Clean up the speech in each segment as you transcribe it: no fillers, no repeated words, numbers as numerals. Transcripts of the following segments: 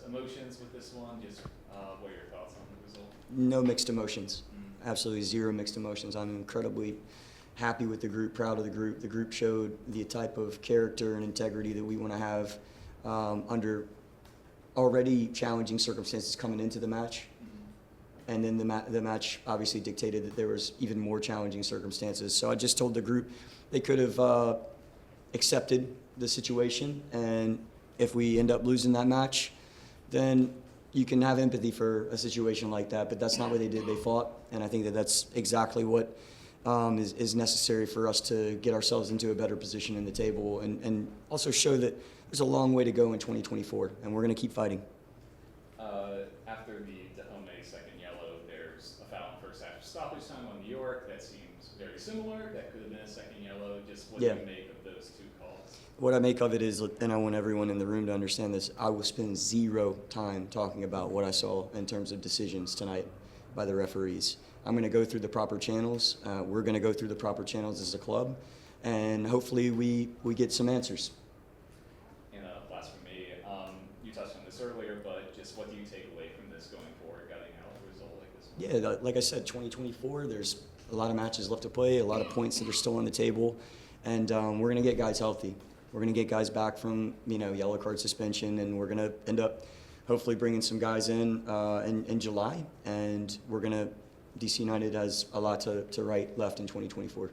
emotions with this one? Just what are your thoughts on the result? No mixed emotions. Absolutely zero mixed emotions. I'm incredibly happy with the group, proud of the group. The group showed the type of character and integrity that we want to have under already challenging circumstances coming into the match. And then the match obviously dictated that there was even more challenging circumstances. So I just told the group they could have accepted the situation, and if we end up losing that match, then you can have empathy for a situation like that. But that's not what they did. They fought, and I think that that's exactly what is necessary for us to get ourselves into a better position in the table, and also show that there's a long way to go in 2024, and we're going to keep fighting. After the Dahomey second yellow, there's a foul in first half stoppage time on New York. That seems very similar. That could have been a second yellow. Just what do you make of those two calls? What I make of it is, and I want everyone in the room to understand this, I will spend zero time talking about what I saw in terms of decisions tonight by the referees. I'm going to go through the proper channels. We're going to go through the proper channels as a club, and hopefully we get some answers. And last for me, you touched on this earlier, but just what do you take away from this going forward, getting out a result like this one? Yeah, like I said, 2024, there's a lot of matches left to play, a lot of points that are still on the table, and we're going to get guys healthy. We're going to get guys back from yellow card suspension, and we're going to end up hopefully bringing some guys in July, and we're going to DC United has a lot to write left in 2024.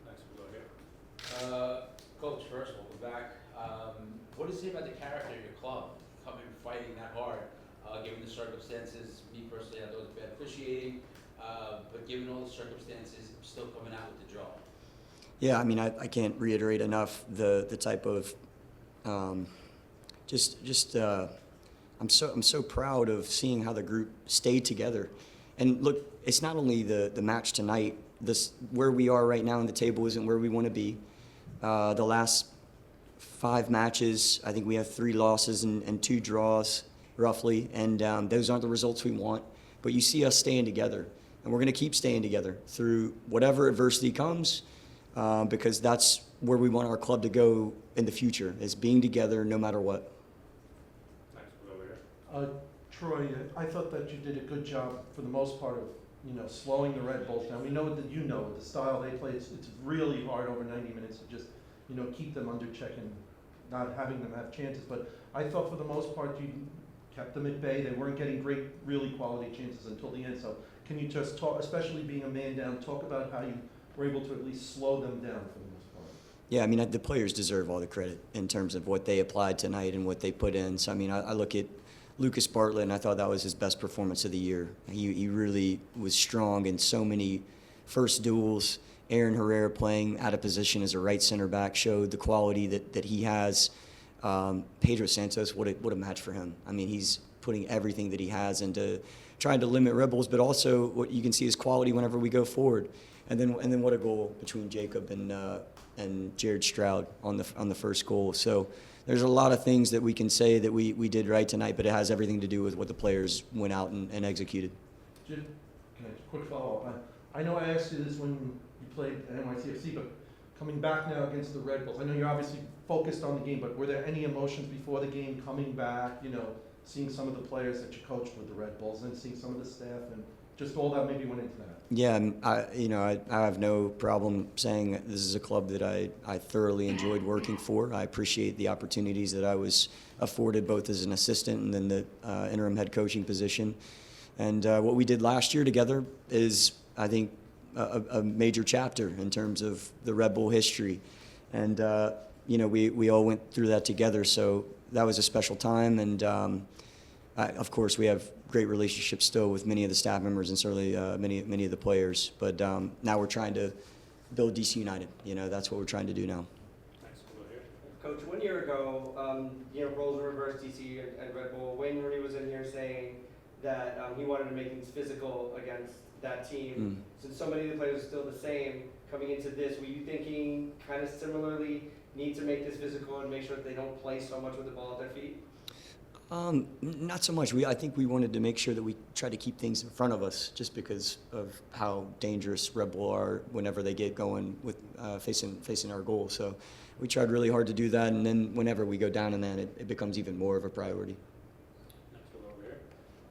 Next, we'll go here. Coach, first, welcome back. What does it say about the character of your club, coming fighting that hard, given the circumstances? Me personally, I thought it was bad officiating, but given all the circumstances, still coming out with the draw. Yeah, I mean, I can't reiterate enough the type of I'm so proud of seeing how the group stayed together. And look, it's not only the match tonight. Where we are right now in the table isn't where we want to be. The last 5 matches, I think we have 3 losses and 2 draws, roughly, and those aren't the results we want. But you see us staying together, and we're going to keep staying together through whatever adversity comes, because that's where we want our club to go in the future, is being together no matter what. Next, we'll go here. Troy, I thought that you did a good job for the most part of, slowing the Red Bulls down. We know that the style they play. It's really hard over 90 minutes to just, keep them under check and not having them have chances. But I thought for the most part you kept them at bay. They weren't getting great, really quality chances until the end. So can you just talk, especially being a man down, talk about how you were able to at least slow them down for the most part? Yeah, I mean, the players deserve all the credit in terms of what they applied tonight and what they put in. So, I mean, I look at Lucas Bartlett, and I thought that was his best performance of the year. He really was strong in so many first duels. Aaron Herrera playing out of position as a right center back showed the quality that he has. Pedro Santos, what a match for him. I mean, he's putting everything that he has into trying to limit Red Bulls, but also what you can see is quality whenever we go forward. And then what a goal between Jacob and Jared Stroud on the first goal. So there's a lot of things that we can say that we did right tonight, but it has everything to do with what the players went out and executed. Jim, can I just quick follow-up? I know I asked you this when you played at NYCFC, but coming back now against the Red Bulls, I know you're obviously focused on the game, but were there any emotions before the game coming back, seeing some of the players that you coached with the Red Bulls and seeing some of the staff, and just all that maybe went into that? Yeah, I have no problem saying this is a club that I thoroughly enjoyed working for. I appreciate the opportunities that I was afforded both as an assistant and then the interim head coaching position. And what we did last year together is, I think, a major chapter in terms of the Red Bull history. And, we all went through that together, so that was a special time. And, of course, we have great relationships still with many of the staff members and certainly many of the players. But now we're trying to build DC United. That's what we're trying to do now. Next, we'll go here. Coach, 1 year ago, roles were reversed, DC and Red Bull. Wayne Rooney was in here saying that he wanted to make things physical against that team. Since so many of the players are still the same, coming into this, were you thinking kind of similarly, need to make this physical and make sure that they don't play so much with the ball at their feet? Not so much. I think we wanted to make sure that we try to keep things in front of us, just because of how dangerous Red Bull are whenever they get going with facing our goal. So we tried really hard to do that, and then whenever we go down in that, it becomes even more of a priority.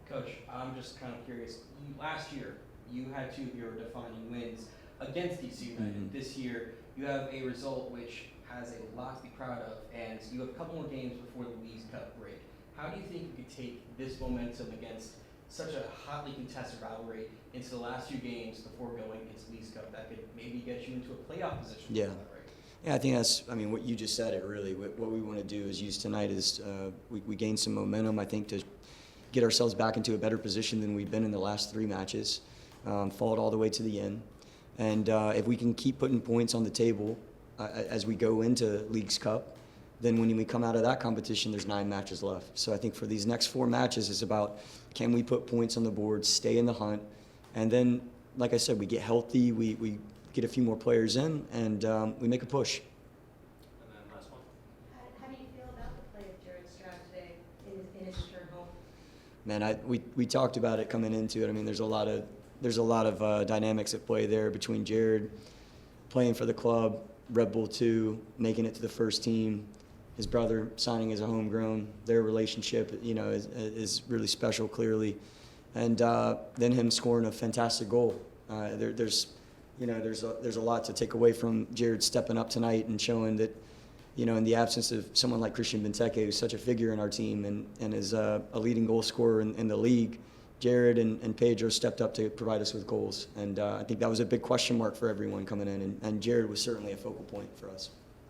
Coach, I'm just kind of curious. Last year, you had two of your defining wins against DC United. This year, you have a result which has a lot to be proud of, and you have a couple more games before the Leagues Cup break. How do you think you could take this momentum against such a hotly contested rivalry into the last few games before going into Leagues Cup that could maybe get you into a playoff position? Yeah. Is that right? Yeah, I think that's, I mean, what you just said it really. What we want to do is use tonight is we gain some momentum, I think, to get ourselves back into a better position than we've been in the last 3 matches, fought all the way to the end. And if we can keep putting points on the table as we go into Leagues Cup, then when we come out of that competition, there's 9 matches left. So I think for these next 4 matches, it's about can we put points on the board, stay in the hunt, and then, like I said, we get healthy, we get a few more players in, and we make a push. And then last one. How do you feel about the play of Jared Stroud today in his return home? Man, we talked about it coming into it. I mean, there's a lot of dynamics at play there between Jared playing for the club, Red Bull 2, making it to the first team, his brother signing as a homegrown. Their relationship, you know, is really special, clearly, and then him scoring a fantastic goal. There's a lot to take away from Jared stepping up tonight and showing that, you know, in the absence of someone like Christian Benteke, who's such a figure in our team and is a leading goal scorer in the league, Jared and Pedro stepped up to provide us with goals. And I think that was a big question mark for everyone coming in, and Jared was certainly a focal point for us.